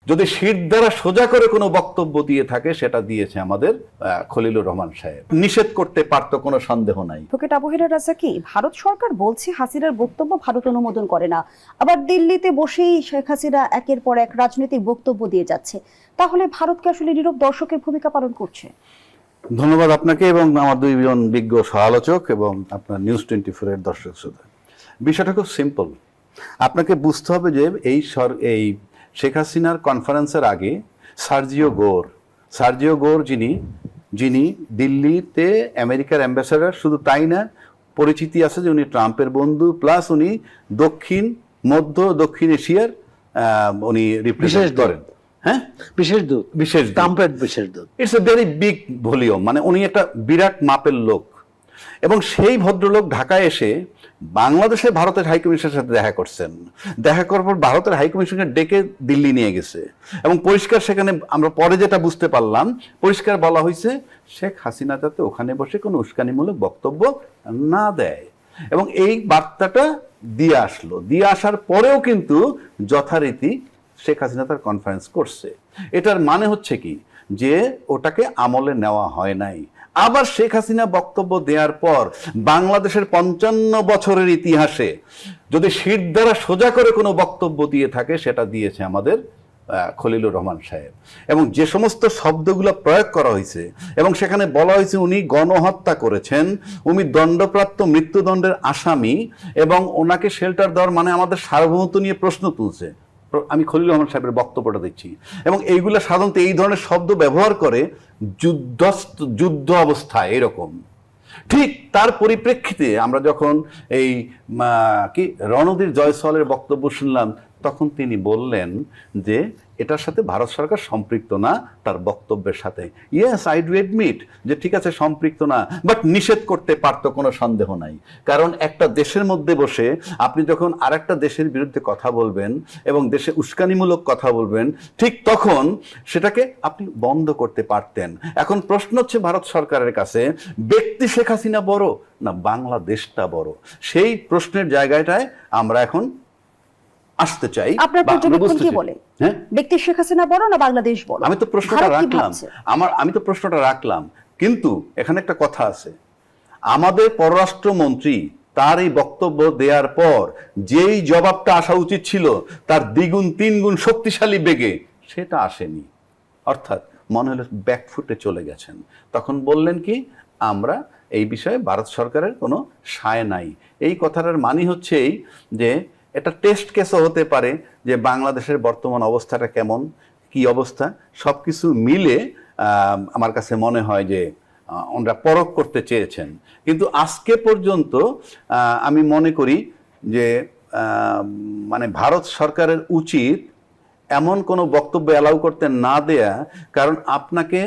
যদি শীত দ্বারা সোজা করে কোনো বক্তব্য দিয়ে থাকে সেটা দিয়েছে আমাদের খলিলুর রহমান সাহেব। নিষেধ করতে পারতো, কোনো সন্দেহ নাই। অ্যাডভোকেট আবু হেরা রাজাকি, ভারত সরকার বলছে হাসিনার বক্তব্য ভারত অনুমোদন করে না, আবার দিল্লিতে বসেই শেখ হাসিনা একের পর এক রাজনৈতিক বক্তব্য দিয়ে যাচ্ছে, তাহলে ভারতকে আসলে নীরব দর্শকের ভূমিকা পালন করছে? ধন্যবাদ আপনাকে এবং আমার দুইজন বিজ্ঞ সহ-আলোচক এবং আপনার নিউজ 24 এর দর্শক শ্রোতা। বিষয়টা খুব সিম্পল। আপনাকে বুঝতে হবে যে এই শেখ হাসিনার কনফারেন্সের আগে সার্জিও গোর যিনি দিল্লিতে আমেরিকার অ্যাম্বাসেডর, শুধু তাই না, পরিচিতি আছে যে উনি ট্রাম্পের বন্ধু, প্লাস উনি দক্ষিণ এশিয়ার উনি রিপ্রেজেন্ট করেন। হ্যাঁ, বিশেষ দূত। It's a very big volume, মানে উনি একটা বিরাট মাপের লোক। এবং সেই ভদ্রলোক ঢাকায় এসে বাংলাদেশে ভারতের হাইকমিশনের সাথে দেখা করছেন। দেখা করার পর ভারতের হাইকমিশনকে ডেকে দিল্লি নিয়ে গেছে এবং পরিষ্কার সেখানে আমরা পরে যেটা বুঝতে পারলাম, পরিষ্কার বলা হয়েছে শেখ হাসিনা যাতে ওখানে বসে কোনো উস্কানিমূলক বক্তব্য না দেয়। এবং এই বার্তাটা দিয়ে আসার পরেও কিন্তু যথারীতি শেখ হাসিনা তার কনফারেন্স করছে। এটার মানে হচ্ছে কি, যে ওটাকে আমলে নেওয়া হয় নাই। আবার শেখ হাসিনা বক্তব্য দেওয়ার পর বাংলাদেশের 55 বছরের ইতিহাসে যদি শীত দ্বারা সোজা করে কোনো বক্তব্য দিয়ে থাকে সেটা দিয়েছে আমাদের খলিলুর রহমান সাহেব। এবং যে সমস্ত শব্দগুলো প্রয়োগ করা হয়েছে এবং সেখানে বলা হয়েছে উনি গণহত্যা করেছেন, উনি দণ্ডপ্রাপ্ত মৃত্যুদণ্ডের আসামি এবং ওনাকে শেল্টার দেওয়ার মানে আমাদের সার্বভৌমত্ব নিয়ে প্রশ্ন তুলছে। আমি খলিলুর রহমান সাহেবের বক্তব্যটা দিচ্ছি। এবং এইগুলো সাধারণত এই ধরনের শব্দ ব্যবহার করে যুদ্ধ অবস্থায় এরকম। ঠিক তার পরিপ্রেক্ষিতে আমরা যখন এই রণধীর জয়সওয়ালের বক্তব্য শুনলাম, তখন তিনি বললেন যে এটার সাথে ভারত সরকার সম্পৃক্ত না তার বক্তব্যের সাথে। ইয়েস, আই ডু এডমিট যে ঠিক আছে সম্পৃক্ত না, বাট নিষেধ করতে পারতো, কোনো সন্দেহ নাই। কারণ একটা দেশের মধ্যে বসে আপনি যখন আরেকটা দেশের বিরুদ্ধে কথা বলবেন এবং দেশে উস্কানিমূলক কথা বলবেন, ঠিক তখন সেটাকে আপনি বন্ধ করতে পারতেন। এখন প্রশ্ন হচ্ছে ভারত সরকারের কাছে, ব্যক্তি শেখ হাসিনা বড় না বাংলাদেশটা বড়? সেই প্রশ্নের জায়গাটায় আমরা এখন আসতে চাই। আপনার পর্যবেক্ষণ কি বলে? হ্যাঁ, ব্যক্তি শেখ হাসিনা বড় না বাংলাদেশ বড়? আমি তো প্রশ্নটা রাখলাম, কিন্তু এখানে একটা কথা আছে। আমাদের পররাষ্ট্রমন্ত্রী তার এই বক্তব্য দেওয়ার পর যেই জবাবটা আসা উচিত ছিল তার দ্বিগুণ তিনগুণ শক্তিশালী বেগে সেটা আসেনি। অর্থাৎ মনে হলো ব্যাকফুটে চলে গেছেন। তখন বললেন কি, আমরা এই বিষয়ে ভারত সরকারের কোনো সায় নাই। এই কথাটার মানে হচ্ছে এই যে এটা টেস্ট কেসও হতে পারে যে বাংলাদেশের বর্তমান অবস্থাটা কেমন, কি অবস্থা, সব কিছু মিলে আমার কাছে মনে হয় যে ওনারা পরখ করতে চেয়েছেন। কিন্তু আজকে পর্যন্ত আমি মনে করি যে মানে ভারত সরকারের উচিত এমন কোনো বক্তব্য অ্যালাউ করতে না দেয়া। কারণ আপনাকে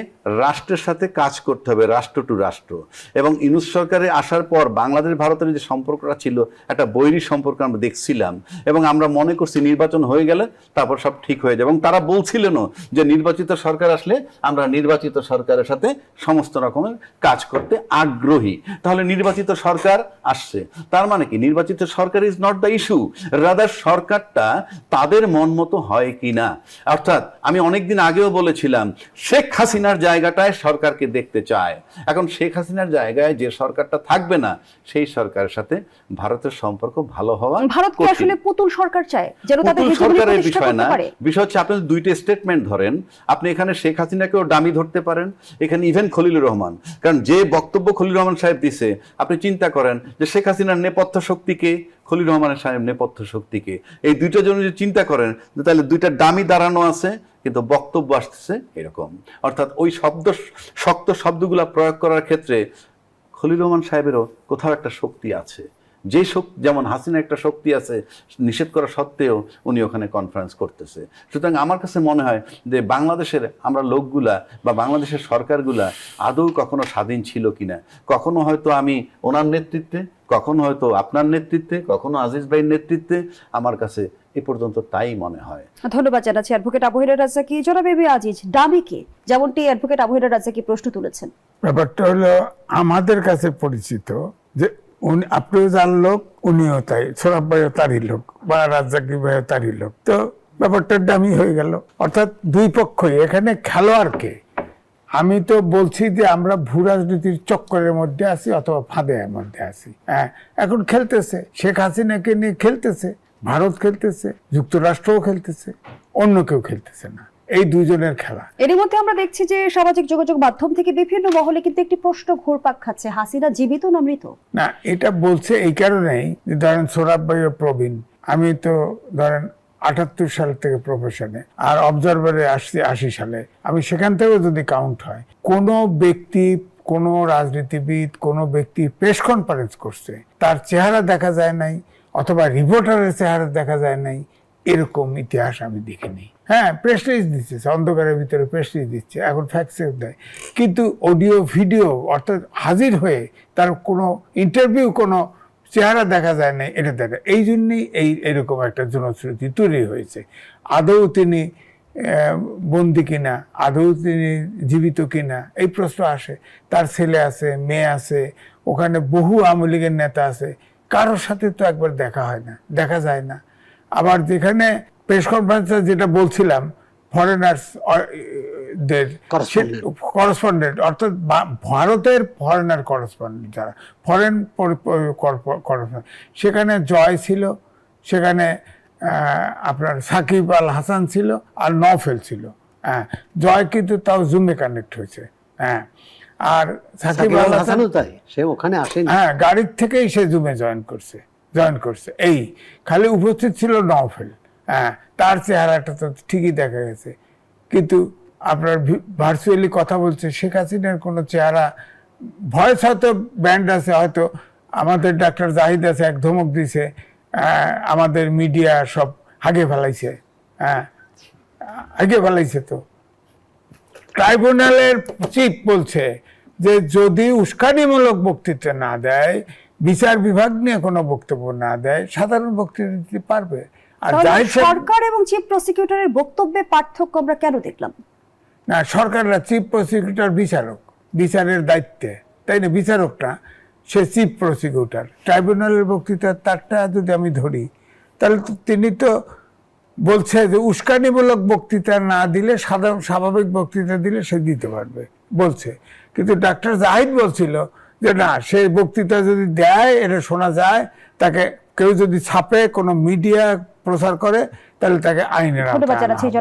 রাষ্ট্রের সাথে কাজ করতে হবে, রাষ্ট্র টু রাষ্ট্র। এবং ইউনূস সরকারে আসার পর বাংলাদেশ ভারতের যে সম্পর্কটা ছিল একটা বৈরী সম্পর্ক আমরা দেখছিলাম, এবং আমরা মনে করছি নির্বাচন হয়ে গেলে তারপর সব ঠিক হয়ে যাবে। এবং তারা বলছিলেনও যে নির্বাচিত সরকার আসলে আমরা নির্বাচিত সরকারের সাথে সমস্ত রকমের কাজ করতে আগ্রহী। তাহলে নির্বাচিত সরকার আসছে, তার মানে কি নির্বাচিত সরকার is not the issue, rather সরকারটা তাদের মন মতো হয় কি না। অর্থাৎ আমি অনেকদিন আগেও বলেছিলাম শেখ হাসিনার জায়গাটায় সরকারকে দেখতে চায়। এখন শেখ হাসিনার জায়গায় যে সরকারটা থাকবে না সেই সরকারের সাথে ভারতের সম্পর্ক ভালো হওয়া। ভারত কি আসলে পুতুল সরকার চায় যেন তাদের সরকারের বিষয় না, বিষয় হচ্ছে আপনি দুইটা স্টেটমেন্ট ধরেন, আপনি এখানে শেখ হাসিনাকেও ডামি ধরতে পারেন, এখানে ইভেন খলিলুর রহমান। কারণ যে বক্তব্য খলিলুর রহমান সাহেব দিছে, আপনি চিন্তা করেন যে শেখ হাসিনার নেপথ্য শক্তিকে, খলিলুর রহমানের সাহেব নেপথ্য শক্তিকে, এই দুইটার জন্য যদি চিন্তা করেন তাহলে দুইটা ডামি দাঁড়ানো আছে, কিন্তু বক্তব্য আসতেছে এরকম। অর্থাৎ ওই শক্ত শব্দগুলা প্রয়োগ করার ক্ষেত্রে খলিলুর রহমান সাহেবেরও কোথাও একটা শক্তি আছে। যে শক্তি, যেমন হাসিনা একটা শক্তি আছে, নিষেধ করা সত্ত্বেও উনি ওখানে কনফারেন্স করতেছে। সুতরাং আমার কাছে মনে হয় যে বাংলাদেশের আমরা লোকগুলা বা বাংলাদেশের সরকারগুলা আদৌ কখনো স্বাধীন ছিল কিনা, কখনো হয়তো আমি ওনার নেতৃত্বে, কখনো হয়তো আপনার নেতৃত্বে, কখনো আজিজ ভাইয়ের নেতৃত্বে, আমার কাছে এ পর্যন্ত তাই মনে হয়। ধন্যবাদ জানাচ্ছি অ্যাডভোকেট আবু হেরা রাজাকি। জনাব এবি আজিজ, ডামিকে যেমনটি অ্যাডভোকেট আবু হেরা রাজাকি প্রশ্ন তুলেছেন, ব্যাপারটা হলো আমাদের কাছে পরিচিত যে আপনিও যার লোক, উনিও তাই, সোরাব ভাইও তারই লোক, বা রাজ্জাকি ভাইও তারই লোক। তো ব্যাপারটা দামি হয়ে গেল। অর্থাৎ দুই পক্ষই, এখানে খেলোয়াড়কে, আমি তো বলছি যে আমরা ভূ রাজনীতির চক্করের মধ্যে আছি অথবা ফাঁদের মধ্যে আছি। হ্যাঁ, এখন খেলতেছে, শেখ হাসিনাকে নিয়ে খেলতেছে, ভারত খেলতেছে, যুক্তরাষ্ট্রও খেলতেছে, অন্য কেউ খেলতেছে না, এই দুইজনের খেলা। এর মধ্যে আমরা দেখছি যে সামাজিক যোগাযোগ মাধ্যম থেকে বিভিন্ন মহলে কিন্তু একটি প্রশ্ন ঘুরপাক খাচ্ছে, হাসিনা জীবিত না মৃত? না, এটা বলছে এই কারণেই যে ধরেন সোহরাব ভাই ও প্রবীণ, আমি তো ধরেন 78 সাল থেকে প্রফেশনে, আর অবজারভারে আসছি 80 সালে, আমি সেখান থেকেও যদি কাউন্ট হয়, কোনো ব্যক্তি, কোনো রাজনীতিবিদ, কোনো ব্যক্তি প্রেস কনফারেন্স করছে, তার চেহারা দেখা যায় নাই অথবা রিপোর্টারের চেহারা দেখা যায় নাই, এরকম ইতিহাস আমি দেখিনি। হ্যাঁ, প্রেস রিলিজ দিচ্ছে, অন্ধকারের ভিতরে প্রেস রিলিজ দিচ্ছে, এখন ফ্যাক্ট চেক দেয়, কিন্তু অডিও ভিডিও অর্থাৎ হাজির হয়ে তার কোনো ইন্টারভিউ, কোনো চেহারা দেখা যায় না, এটা দেখা, এই জন্যই এরকম একটা জনশ্রুতি তৈরি হয়েছে। আদৌ তিনি বন্দি কিনা, আদৌ তিনি জীবিত কিনা, এই প্রশ্ন আসে। তার ছেলে আছে, মেয়ে আছে, ওখানে বহু আওয়ামী লীগের নেতা আছে, কারোর সাথে তো একবার দেখা হয় না, দেখা যায় না। আবার যেখানে প্রেস কনফারেন্সে যেটা বলছিলাম, ফরেনার্স দের করেসপন্ডেন্ট, অর্থাৎ ভারতের ফরেনার করেসপন্ডেন্ট, যারা ফরেন করেসপন্ডেন্ট, সেখানে জয় ছিল, সেখানে আপনার সাকিব আল হাসান ছিল, আর নওফেল ছিল। হ্যাঁ, জয় কিন্তু তাও জুমে কানেক্ট হয়েছে। হ্যাঁ, আর সাকিব আল হাসান তাই সে ওখানে আসেনি, হ্যাঁ, গাড়ির থেকেই সে জুমে জয়েন করছে। এই খালি উপস্থিত ছিল নওফেল। হ্যাঁ, তার চেহারাটা তো ঠিকই দেখা গেছে, কিন্তু আপনার ভার্চুয়ালি কথা বলছে। শেখ হাসিনার কোনো চেহারা, ভয়েস হয়তো ব্যান্ড আছে, হয়তো আমাদের ডাক্তার জাহিদ আছে, এক ধমক দিছে, আমাদের মিডিয়া সব হাগে ফেলাইছে। হ্যাঁ, হাগে ফেলাইছে। তো ট্রাইব্যুনালের চিফ বলছে যে যদি উস্কানিমূলক বক্তৃতা না দেয়, বিচার বিভাগ নিয়ে কোনো বক্তব্য না দেয়, সাধারণ বক্তৃতা দিতে পারবে। আর সরকার এবং চিফ প্রসিকিউটরের বক্তব্যে পার্থক্য আমরা কেন দেখলাম না? সরকাররা, চিফ প্রসিকিউটর বিচারক, বিচারের দায়িত্বে, তাই না? বিচারকটা সে চিফ প্রসিকিউটর। ট্রাইব্যুনালের বক্তৃতা তারটা যদি আমি ধরি, তাহলে তো তিনি তো বলছে যে উস্কানিমূলক বক্তৃতা না দিলে, সাধারণ স্বাভাবিক বক্তৃতা দিলে সে দিতে পারবে বলছে। কিন্তু ডাক্তার জাহিদ বলছিল যে না, সে বক্তৃতা যদি দেয়, এটা শোনা যায়, তাকে কেউ যদি ছাপে, কোনো মিডিয়া প্রচার করে, তাহলে তাকে আইনের আওতায় আনা হবে।